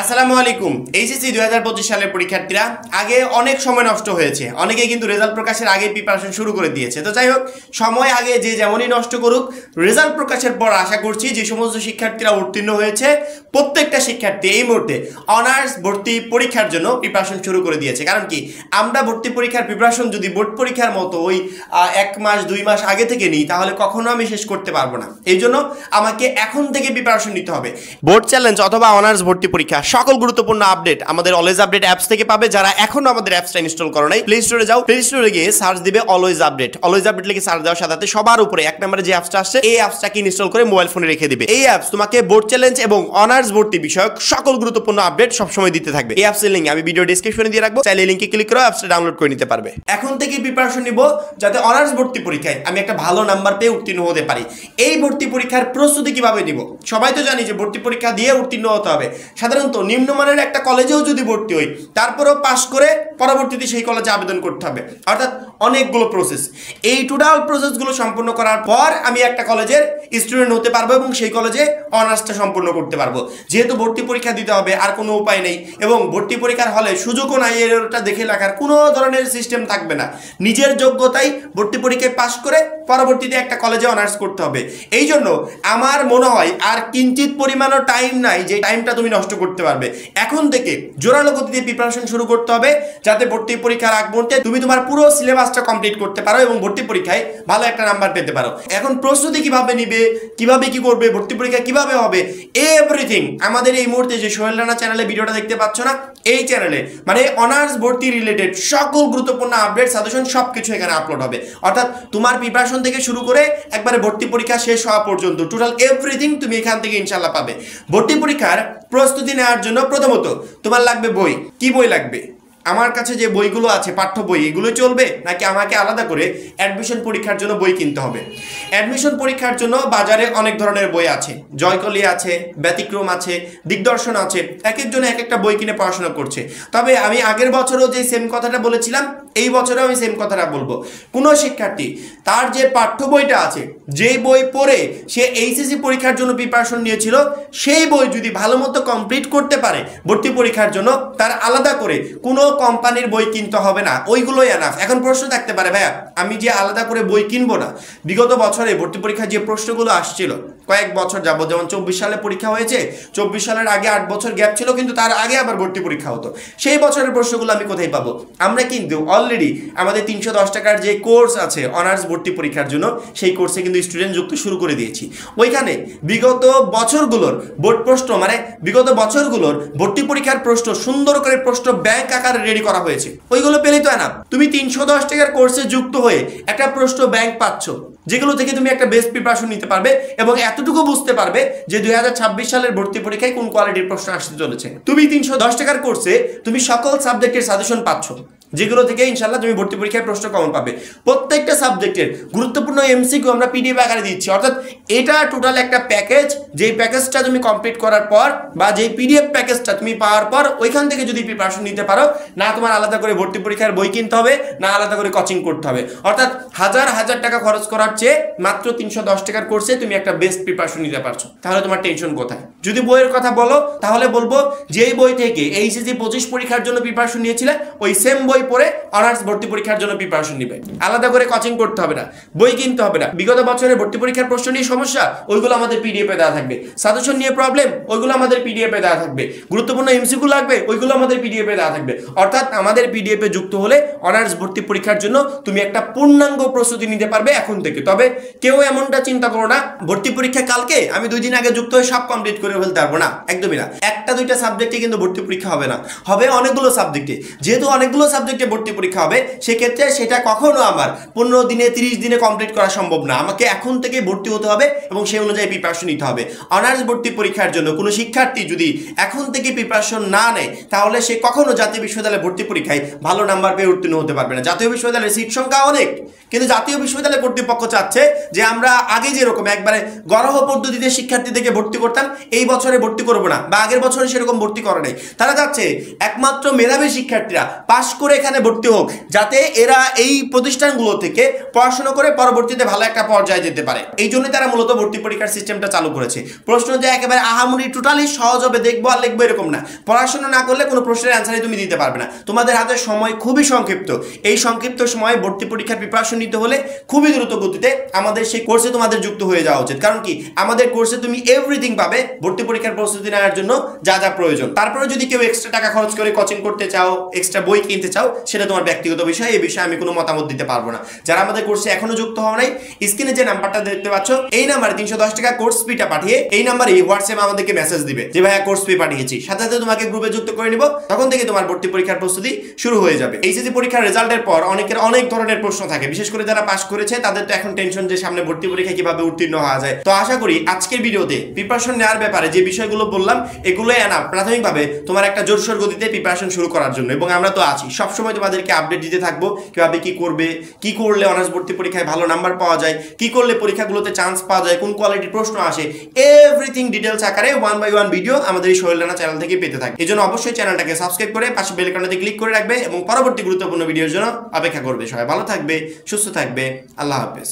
আসসালামু আলাইকুম। এইচএসসি 2025 সালের পরীক্ষার্থীরা আগে অনেক সময় নষ্ট হয়েছে, অনেকে কিন্তু রেজাল্ট প্রকাশের আগে প্রিপারেশন শুরু করে দিয়েছে। তো যাই হোক, সময় আগে যে যেমনই নষ্ট করুক, রেজাল্ট প্রকাশের পর আশা করছি যে সমস্ত শিক্ষার্থীরা উত্তীর্ণ হয়েছে প্রত্যেকটা শিক্ষার্থী এই মুহূর্তে অনার্স ভর্তি পরীক্ষার জন্য প্রিপারেশন শুরু করে দিয়েছে। কারণ কি, আমরা ভর্তি পরীক্ষার প্রিপারেশন যদি বোর্ড পরীক্ষার মতো ওই 1 মাস 2 মাস আগে থেকে নিই তাহলে কখনো আমি শেষ করতে পারবো না। এই জন্য আমাকে এখন থেকে প্রিপারেশন নিতে হবে। বোর্ড চ্যালেঞ্জ অথবা অনার্স ভর্তি পরীক্ষা সকল গুরুত্বপূর্ণ আপডেট আমাদের অলওয়েজ আপডেট অ্যাপস থেকে পাবে। যারা এখনো আমাদের অ্যাপসটা ইনস্টল করো নাই, প্লে স্টোরে যাও, প্লে স্টোরে গিয়ে সার্চ দিবে অলওয়েজ আপডেট। অলওয়েজ আপডেট লিখে সার্চ দেওয়ার সাথে সাথে সবার উপরে 1 নম্বরে যে অ্যাপসটা আসছে এই অ্যাপসটাকে ইনস্টল করে মোবাইল ফোনে রেখে দিবে। এই অ্যাপস তোমাকে বোর্ড চ্যালেঞ্জ এবং অনার্স ভর্তি বিষয়ক সকল গুরুত্বপূর্ণ আপডেট সবসময় দিতে থাকবে। এই অ্যাপসের লিংক আমি ভিডিও ডেসক্রিপশনে দিয়ে রাখবো, চাইলে লিংকে ক্লিক করে অ্যাপসটা ডাউনলোড করে নিতে পারবে। এখন থেকে প্রিপারেশন নিব যাতে অনার্স ভর্তি পরীক্ষায় আমি একটা ভালো নাম্বার পেয়ে উত্তীর্ণ হতে পারি। এই ভর্তি পরীক্ষার প্রস্তুতি কিভাবে নিব? সবাই তো জানি যে ভর্তি পরীক্ষা দিয়ে উত্তীর্ণ হতে হবে। সাধারণত নিম্নমানের একটা কলেজেও যদি ভর্তি হই, তারপরেও পাস করে পরবর্তীতে সেই কলেজে আবেদন করতে হবে, অর্থাৎ অনেকগুলো প্রসেস। এই টোটাল প্রসেসগুলো সম্পূর্ণ করার পর আমি একটা কলেজের স্টুডেন্ট হতে পারবো এবং সেই কলেজে অনার্সটা সম্পূর্ণ করতে পারবো। যেহেতু ভর্তি পরীক্ষা দিতে হবে, আর কোনো উপায় নেই, এবং ভর্তি পরীক্ষার হলে সুযোগও নাই এরটা দেখে লেখার কোনো ধরনের সিস্টেম থাকবে না। নিজের যোগ্যতায় ভর্তি পরীক্ষায় পাস করে পরবর্তীতে একটা কলেজে অনার্স করতে হবে। এই জন্য আমার মনে হয় আর কিঞ্চিত পরিমাণও টাইম নাই যে টাইমটা তুমি নষ্ট করতে পারবে। এখন থেকে জোরালো গতিতে প্রিপারেশন শুরু করতে হবে যাতে ভর্তি পরীক্ষার আগ মুহূর্তে তুমি তোমার পুরো সিলেবাসটা কমপ্লিট করতে পারো এবং ভর্তি পরীক্ষায় ভালো একটা নাম্বার পেতে পারো। এখন প্রস্তুতি কিভাবে নিবে, কিভাবে কি করবে, ভর্তি পরীক্ষা কিভাবে হবে, এভরিথিং আমাদের এই মুহূর্তে যে সোহেল রানা চ্যানেলে ভিডিওটা দেখতে পাচ্ছ না, এই চ্যানেলে মানে অনার্স ভর্তি রিলেটেড সকল গুরুত্বপূর্ণ আপডেট সাজেশন সবকিছু এখানে আপলোড হবে। অর্থাৎ তোমার প্রিপারেশন থেকে শুরু করে একবারে ভর্তি পরীক্ষা শেষ হওয়া পর্যন্ত টোটাল এভরিথিং তুমি এখান থেকে ইনশাল্লাহ পাবে। ভর্তি পরীক্ষার প্রস্তুতি নেওয়ার জন্য প্রথমত তোমার লাগবে বই। কি বই লাগবে? আমার কাছে যে বইগুলো আছে পাঠ্য বই, এগুলো চলবে নাকি আমাকে আলাদা করে অ্যাডমিশন পরীক্ষার জন্য বই কিনতে হবে? অ্যাডমিশন পরীক্ষার জন্য বাজারে অনেক ধরনের বই আছে, জয়কলি আছে, ব্যতিক্রম আছে, দিগদর্শন আছে, এক একজন এক একটা বই কিনে পড়াশোনা করছে। তবে আমি আগের বছরও যে সেম কথাটা বলেছিলাম, এই বছরও আমি সেম কথাটা বলবো। কোনো শিক্ষার্থী তার যে পাঠ্য বইটা আছে, যেই বই পড়ে সে এইচএসসি পরীক্ষার জন্য প্রিপারেশন নিয়েছিল, সেই বই যদি ভালো মতো কমপ্লিট করতে পারে ভর্তি পরীক্ষার জন্য, তার আলাদা করে কোনো কোম্পানির বই কিনতে হবে না, ওইগুলোই এনাফ। এখন প্রশ্ন থাকতে পারে, ভাইয়া আমি যে আলাদা করে বই কিনবো না, বিগত বছরে ভর্তি পরীক্ষার যে প্রশ্নগুলো আসছিল কয়েক বছর যাবত, যেমন 24 সালে পরীক্ষা হয়েছে, 24 সালের আগে 8 বছর গ্যাপ ছিল, কিন্তু তার আগে আবার ভর্তি পরীক্ষা হতো, সেই বছরের প্রশ্নগুলো আমি কোথায় পাবো? আমরা কিন্তু অলরেডি আমাদের 310 টাকার যে কোর্স আছে অনার্স ভর্তি পরীক্ষার জন্য, সেই কোর্সে কিন্তু স্টুডেন্ট যুক্ত শুরু করে দিয়েছি। ওইখানে বিগত বছরগুলোর বোর্ড প্রশ্ন, মানে বিগত বছরগুলোর ভর্তি পরীক্ষার প্রশ্ন সুন্দর করে প্রশ্ন ব্যাংক আকারে রেডি করা হয়েছে। ওইগুলো পেলেই তো না, তুমি 310 টাকার কোর্সে যুক্ত হয়ে একটা প্রশ্ন ব্যাংক পাচ্ছ, যেগুলো থেকে তুমি একটা বেস্ট প্রিপারেশন নিতে পারবে এবং এতটুকু বুঝতে পারবে যে 2026 সালের ভর্তি পরীক্ষায় কোন কোয়ালিটির প্রশ্ন আসতে চলেছে। তুমি 310 টাকার কোর্সে তুমি সকল সাবজেক্টের সাজেশন পাচ্ছ, যেগুলো থেকে ইনশাল্লাহ তুমি ভর্তি পরীক্ষায় প্রশ্ন কমন পাবে। প্রত্যেকটা সাবজেক্টের গুরুত্বপূর্ণ এমসিকিউ আমরা পিডিএফ আকারে দিচ্ছি। অর্থাৎ এটা টোটাল একটা প্যাকেজ, যেই প্যাকেজটা তুমি কমপ্লিট করার পর বা যেই পিডিএফ প্যাকেজটা তুমি পাওয়ার পর ওইখান থেকে যদি প্রিপারেশন নিতে পারো, না তোমার আলাদা করে ভর্তি পরীক্ষার বই কিনতে হবে, না আলাদা করে কোচিং করতে হবে। অর্থাৎ হাজার হাজার টাকা খরচ করার চেয়ে মাত্র 310 টাকার কোর্সে তুমি একটা বেস্ট প্রিপারেশন নিতে পারছো। তাহলে তোমার টেনশন কোথায়? যদি বইয়ের কথা বলো তাহলে বলবো যেই বই থেকে এইচএসসি 25 পরীক্ষার জন্য প্রিপারেশন নিয়েছিলে, ওই সেম বই পড়ে অনার্স ভর্তি পরীক্ষার জন্য প্রিপারেশন নিবে। আলাদা করে কোচিং করতে হবে না, বই কিনতে হবে না। বিগত বছরে ভর্তি পরীক্ষার প্রশ্ন নিয়ে সমস্যা, ওইগুলো আমাদের পিডিএফ এ দেওয়া থাকবে। সাজেশন নিয়ে প্রবলেম, ওইগুলো আমাদের পিডিএফ এ দেওয়া থাকবে। গুরুত্বপূর্ণ এমসিকিউ লাগবে, ওইগুলো আমাদের পিডিএফ এ দেওয়া থাকবে। অর্থাৎ আমাদের পিডিএফ এ যুক্ত হলে অনার্স ভর্তি পরীক্ষার জন্য তুমি একটা পূর্ণাঙ্গ প্রস্তুতি নিতে পারবে এখন থেকে। তবে কেউ এমনটা চিন্তা করো না ভর্তি পরীক্ষা কালকে আমি 2 দিন আগে যুক্ত হয়ে সব কমপ্লিট করে ফেলতে পারবো না, একদমই না। একটা দুইটা সাবজেক্টে কিন্তু ভর্তি পরীক্ষা হবে না, হবে অনেকগুলো সাবজেক্টে। যেহেতু অনেকগুলো সাবজেক্টে ভর্তি পরীক্ষা হবে, সেক্ষেত্রে সেটা কখনো আমার 15 দিনে 30 দিনে কমপ্লিট করা সম্ভব না। আমাকে এখন থেকে ভর্তি হতে হবে এবং সেই অনুযায়ী প্রিপারেশন নিতে হবে। অনার্স ভর্তি পরীক্ষার জন্য কোনো শিক্ষার্থী যদি এখন থেকে প্রিপারেশন না নেয়, তাহলে সে কখনো জাতীয় বিশ্ববিদ্যালয়ে ভর্তি পরীক্ষায় ভালো নাম্বার পেয়ে উত্তীর্ণ হতে পারবে না। জাতীয় বিশ্ববিদ্যালয়ের সিট সংখ্যা অনেক, কিন্তু জাতীয় বিশ্ববিদ্যালয় কর্তৃপক্ষ চাচ্ছে যে আমরা আগে যেরকম একবারে গরহ পদ্ধতিতে শিক্ষার্থীদেরকে ভর্তি করতাম এই বছরে ভর্তি করব না, বা আগের বছরে সেরকম ভর্তি করে নাই। তারা চাচ্ছে একমাত্র মেধাবী শিক্ষার্থীরা পাশ করে এখানে ভর্তি হোক, যাতে এরা এই প্রতিষ্ঠানগুলো থেকে পড়াশোনা করে পরবর্তীতে ভালো একটা পর্যায়ে যেতে পারে। এই জন্য তারা মূলত ভর্তি পরীক্ষার সিস্টেমটা চালু করেছে। প্রশ্ন যে একেবারে আহামরি টোটালি সহজ হবে, দেখবো আর লিখবো এরকম না। পড়াশোনা না করলে কোনো প্রশ্নের অ্যান্সারই তুমি দিতে পারবে না। তোমাদের হাতে সময় খুবই সংক্ষিপ্ত। এই সংক্ষিপ্ত সময়ে ভর্তি পরীক্ষার প্রিপারেশন নিতে হলে খুবই দ্রুত গতিতে আমাদের সেই কোর্সে তোমাদের যুক্ত হয়ে যাওয়া উচিত। কারণ কি, আমাদের কোর্সে তুমি এভরিথিং পাবে ভর্তি পরীক্ষার প্রস্তুতি নেওয়ার জন্য যা যা প্রয়োজন। তারপরে যদি কেউ এক্সট্রা টাকা খরচ করে কোচিং করতে চাও, এক্সট্রা বই কিনতে চাও, সেটা তোমার ব্যক্তিগত বিষয়। এই বিষয়ে আমি কোনো মতামত দিতে পারবো না। যারা আমাদের কোর্সে এখনো যুক্ত হওয়া নাই, স্ক্রিনে যে নাম্বারটা দেখতে পাচ্ছ এই নাম্বারে 310 টাকা কোর্স ফিটা পাঠিয়ে এই নাম্বারে হোয়াটসঅ্যাপে আমাদেরকে মেসেজ দিবে যে ভাইয়া কোর্স ফি পাঠিয়েছি, সাথে সাথে তোমাকে গ্রুপে যুক্ত করে নিব। তখন থেকে তোমার ভর্তি পরীক্ষার প্রস্তুতি শুরু হয়ে যাবে। এইচএসসি পরীক্ষার রেজাল্টের পর অনেকের অনেক ধরনের প্রশ্ন থাকে, বিশেষ করে যারা পাস করেছে তাদের তো এখন টেনশন যে সামনে ভর্তি পরীক্ষা কিভাবে উত্তীর্ণ হওয়া যায়। তো আশা করি আজকের ভিডিওতে প্রিপারেশন নেওয়ার ব্যাপারে যে বিষয়গুলো বললাম এগুলো এনা প্রাথমিকভাবে তোমার একটা জোরসোর গতিতে প্রিপারেশন শুরু করার জন্য। এবং আমরা তো আছি সবসময় তোমাদেরকে আপডেট দিতে থাকবো, কিভাবে কি করবে, কি করলে অনার্স ভর্তি পরীক্ষায় ভালো নাম্বার পাওয়া যায়, কি করলে পরীক্ষাগুলোতে চান্স পাওয়া যায়, কোন কোয়ালিটির প্রশ্ন আসে, এভরিথিং ডিটেলস আকারে 1 by 1 ভিডিও আমাদের এই সোহেল রানা চ্যানেল থেকে পেতে থাকবে। এই জন্য অবশ্যই চ্যানেলটাকে সাবস্ক্রাইব করে পাশে বেল আইকনটাতে ক্লিক করে রাখবে এবং পরবর্তী গুরুত্বপূর্ণ ভিডিওর জন্য অপেক্ষা করবে। সবাই ভালো থাকবে, সুস্থ থাকবে। আল্লাহ হাফেজ।